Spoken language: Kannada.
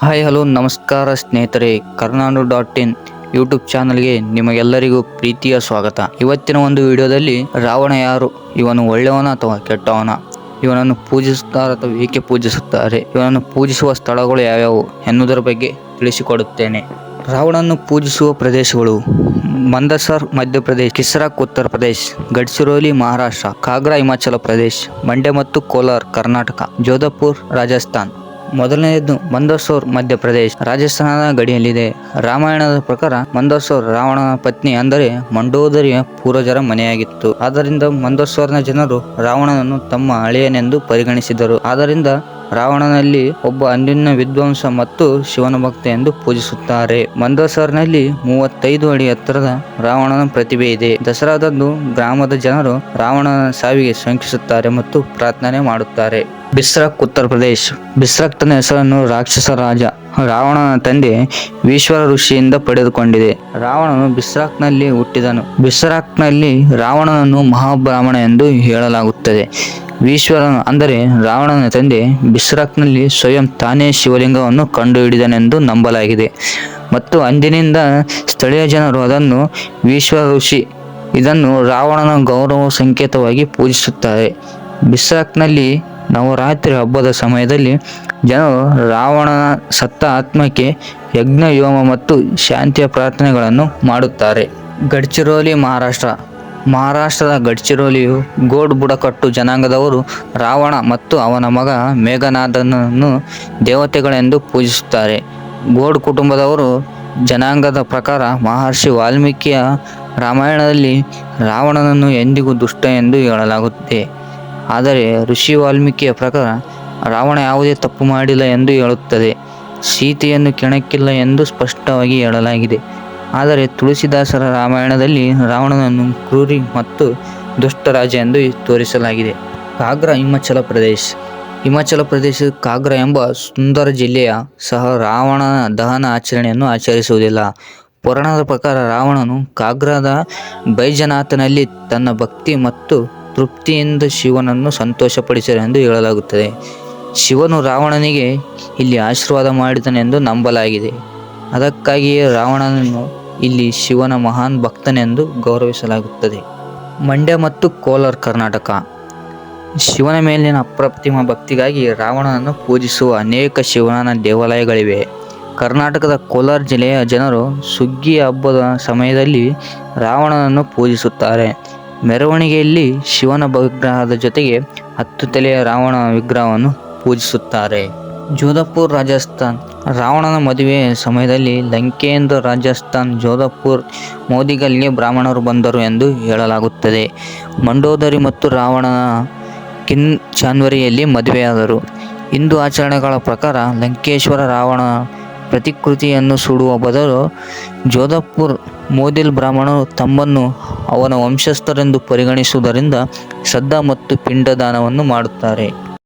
ಹಾಯ್ ಹಲೋ ನಮಸ್ಕಾರ ಸ್ನೇಹಿತರೆ, ಕರ್ನಾಡು.in ಯೂಟ್ಯೂಬ್ ಚಾನಲ್ಗೆ ನಿಮಗೆಲ್ಲರಿಗೂ ಪ್ರೀತಿಯ ಸ್ವಾಗತ. ಇವತ್ತಿನ ಒಂದು ವಿಡಿಯೋದಲ್ಲಿ ರಾವಣ ಯಾರು, ಇವನು ಒಳ್ಳೆಯವನ ಅಥವಾ ಕೆಟ್ಟವನ, ಇವನನ್ನು ಪೂಜಿಸುತ್ತಾರೆ ಅಥವಾ ಏಕೆ ಪೂಜಿಸುತ್ತಾರೆ, ಇವನನ್ನು ಪೂಜಿಸುವ ಸ್ಥಳಗಳು ಯಾವ್ಯಾವು ಎನ್ನುವುದರ ಬಗ್ಗೆ ತಿಳಿಸಿಕೊಡುತ್ತೇನೆ. ರಾವಣನನ್ನು ಪೂಜಿಸುವ ಪ್ರದೇಶಗಳು: ಮಂದಸರ್ ಮಧ್ಯಪ್ರದೇಶ, ಕಿಸ್ರಾಕ್ ಉತ್ತರ ಪ್ರದೇಶ, ಗಡ್ಚಿರೋಲಿ ಮಹಾರಾಷ್ಟ್ರ, ಕಾಗ್ರಾ ಹಿಮಾಚಲ ಪ್ರದೇಶ, ಮಂಡ್ಯ ಮತ್ತು ಕೋಲಾರ್ ಕರ್ನಾಟಕ, ಜೋಧಪುರ್ ರಾಜಸ್ಥಾನ್. ಮೊದಲನೆಯದು ಮಂದಸೌರ್ ಮಧ್ಯಪ್ರದೇಶ, ರಾಜಸ್ಥಾನದ ಗಡಿಯಲ್ಲಿದೆ. ರಾಮಾಯಣದ ಪ್ರಕಾರ ಮಂದಸೌರ್ ರಾವಣನ ಪತ್ನಿ ಅಂದರೆ ಮಂಡೋದರಿಯ ಪೂರ್ವಜರ ಮನೆಯಾಗಿತ್ತು. ಆದ್ದರಿಂದ ಮಂದಸೌರ್ನ ಜನರು ರಾವಣನನ್ನು ತಮ್ಮ ಅಳಿಯನೆಂದು ಪರಿಗಣಿಸಿದರು. ಆದ್ದರಿಂದ ರಾವಣನಲ್ಲಿ ಒಬ್ಬ ಅನ್ಯೋನ್ಯ ವಿದ್ವಾಂಸ ಮತ್ತು ಶಿವನ ಭಕ್ತ ಎಂದು ಪೂಜಿಸುತ್ತಾರೆ. ಮಂದಸರ್ನಲ್ಲಿ 35 ಅಡಿ ಎತ್ತರದ ರಾವಣನ ಪ್ರತಿಭೆ ಇದೆ. ದಸರಾದಂದು ಗ್ರಾಮದ ಜನರು ರಾವಣನ ಸಾವಿಗೆ ಶಂಕಿಸುತ್ತಾರೆ ಮತ್ತು ಪ್ರಾರ್ಥನೆ ಮಾಡುತ್ತಾರೆ. ಬಿಸ್ರಾಕ್ ಉತ್ತರ ಪ್ರದೇಶ, ಬಿಸ್ರಾಕ್ ತನ್ನ ಹೆಸರನ್ನು ರಾಕ್ಷಸ ರಾಜ ರಾವಣನ ತಂದೆ ಈಶ್ವರ ಋಷಿಯಿಂದ ಪಡೆದುಕೊಂಡಿದೆ. ರಾವಣನು ಬಿಸ್ರಾಕ್ನಲ್ಲಿ ಹುಟ್ಟಿದನು. ಬಿಸ್ರಾಕ್ನಲ್ಲಿ ರಾವಣನನ್ನು ಮಹಾಬ್ರಾಹ್ಮಣ ಎಂದು ಹೇಳಲಾಗುತ್ತದೆ. ಈಶ್ವರನು ಅಂದರೆ ರಾವಣನ ತಂದೆ ಬಿಸ್ರಾಕ್ನಲ್ಲಿ ಸ್ವಯಂ ತಾನೇ ಶಿವಲಿಂಗವನ್ನು ಕಂಡುಹಿಡಿದನೆಂದು ನಂಬಲಾಗಿದೆ ಮತ್ತು ಅಂದಿನಿಂದ ಸ್ಥಳೀಯ ಜನರು ಅದನ್ನು ಈಶ್ವರ ಋಷಿ, ಇದನ್ನು ರಾವಣನ ಗೌರವ ಸಂಕೇತವಾಗಿ ಪೂಜಿಸುತ್ತಾರೆ. ಬಿಸ್ರಾಕ್ನಲ್ಲಿ ನವರಾತ್ರಿ ಹಬ್ಬದ ಸಮಯದಲ್ಲಿ ಜನರು ರಾವಣನ ಸತ್ತ ಆತ್ಮಕ್ಕೆ ಯಜ್ಞ ಹೋಮ ಮತ್ತು ಶಾಂತಿಯ ಪ್ರಾರ್ಥನೆಗಳನ್ನು ಮಾಡುತ್ತಾರೆ. ಗಡ್ಚಿರೋಲಿ ಮಹಾರಾಷ್ಟ್ರ, ಮಹಾರಾಷ್ಟ್ರದ ಗಡ್ಚಿರೋಲಿಯು ಗೋಡ್ ಬುಡಕಟ್ಟು ಜನಾಂಗದವರು ರಾವಣ ಮತ್ತು ಅವನ ಮಗ ಮೇಘನಾದನನ್ನು ದೇವತೆಗಳೆಂದು ಪೂಜಿಸುತ್ತಾರೆ. ಗೋಡ್ ಕುಟುಂಬದವರು ಜನಾಂಗದ ಪ್ರಕಾರ ಮಹರ್ಷಿ ವಾಲ್ಮೀಕಿಯ ರಾಮಾಯಣದಲ್ಲಿ ರಾವಣನನ್ನು ಎಂದಿಗೂ ದುಷ್ಟ ಎಂದು ಹೇಳಲಾಗುತ್ತೆ. ಆದರೆ ಋಷಿ ವಾಲ್ಮೀಕಿಯ ಪ್ರಕಾರ ರಾವಣ ಯಾವುದೇ ತಪ್ಪು ಮಾಡಿಲ್ಲ ಎಂದು ಹೇಳುತ್ತದೆ. ಸೀತೆಯನ್ನು ಕೆಣಕಿಲ್ಲ ಎಂದು ಸ್ಪಷ್ಟವಾಗಿ ಹೇಳಲಾಗಿದೆ. ಆದರೆ ತುಳಸಿದಾಸರ ರಾಮಾಯಣದಲ್ಲಿ ರಾವಣನನ್ನು ಕ್ರೂರಿ ಮತ್ತು ದುಷ್ಟ ರಾಜ ಎಂದು ತೋರಿಸಲಾಗಿದೆ. ಕಾಗ್ರಾ ಹಿಮಾಚಲ ಪ್ರದೇಶ, ಹಿಮಾಚಲ ಪ್ರದೇಶದ ಕಾಗ್ರಾ ಎಂಬ ಸುಂದರ ಜಿಲ್ಲೆಯ ಸಹ ರಾವಣನ ದಹನ ಆಚರಣೆಯನ್ನು ಆಚರಿಸುವುದಿಲ್ಲ. ಪುರಾಣದ ಪ್ರಕಾರ ರಾವಣನು ಕಾಗ್ರಾದ ಬೈಜನಾಥನಲ್ಲಿ ತನ್ನ ಭಕ್ತಿ ಮತ್ತು ತೃಪ್ತಿಯಿಂದ ಶಿವನನ್ನು ಸಂತೋಷಪಡಿಸಿದನೆಂದು ಹೇಳಲಾಗುತ್ತದೆ. ಶಿವನು ರಾವಣನಿಗೆ ಇಲ್ಲಿ ಆಶೀರ್ವಾದ ಮಾಡಿದನೆಂದು ನಂಬಲಾಗಿದೆ. ಅದಕ್ಕಾಗಿಯೇ ರಾವಣನನ್ನು ಇಲ್ಲಿ ಶಿವನ ಮಹಾನ್ ಭಕ್ತನೆಂದು ಗೌರವಿಸಲಾಗುತ್ತದೆ. ಮಂಡ್ಯ ಮತ್ತು ಕೋಲಾರ್ ಕರ್ನಾಟಕ, ಶಿವನ ಮೇಲಿನ ಅಪ್ರತಿಮ ಭಕ್ತಿಗಾಗಿ ರಾವಣನನ್ನು ಪೂಜಿಸುವ ಅನೇಕ ಶಿವನ ದೇವಾಲಯಗಳಿವೆ. ಕರ್ನಾಟಕದ ಕೋಲಾರ ಜಿಲ್ಲೆಯ ಜನರು ಸುಗ್ಗಿ ಹಬ್ಬದ ಸಮಯದಲ್ಲಿ ರಾವಣನನ್ನು ಪೂಜಿಸುತ್ತಾರೆ. ಮೆರವಣಿಗೆಯಲ್ಲಿ ಶಿವನ ವಿಗ್ರಹದ ಜೊತೆಗೆ 10 ತಲೆಯ ರಾವಣ ವಿಗ್ರಹವನ್ನು ಪೂಜಿಸುತ್ತಾರೆ. ಜೋಧಪುರ್ ರಾಜಸ್ಥಾನ್, ರಾವಣನ ಮದುವೆಯ ಸಮಯದಲ್ಲಿ ಲಂಕೆಯಿಂದ ರಾಜಸ್ಥಾನ್ ಜೋಧಪುರ್ ಮೋದಿಗಲ್ಗೆ ಬ್ರಾಹ್ಮಣರು ಬಂದರು ಎಂದು ಹೇಳಲಾಗುತ್ತದೆ. ಮಂಡೋದರಿ ಮತ್ತು ರಾವಣನ ಕಿಂಚಾನ್ವರಿಯಲ್ಲಿ ಮದುವೆಯಾದರು. ಹಿಂದೂ ಆಚರಣೆಗಳ ಪ್ರಕಾರ ಲಂಕೇಶ್ವರ ರಾವಣ ಪ್ರತಿಕೃತಿಯನ್ನು ಸುಡುವ ಬದಲು ಜೋಧಪುರ್ ಮೋದಿಲ್ ಬ್ರಾಹ್ಮಣರು ತಮ್ಮನ್ನು ಅವನ ವಂಶಸ್ಥರೆಂದು ಪರಿಗಣಿಸುವುದರಿಂದ ಶ್ರಾದ್ದ ಮತ್ತು ಪಿಂಡದಾನವನ್ನು ಮಾಡುತ್ತಾರೆ.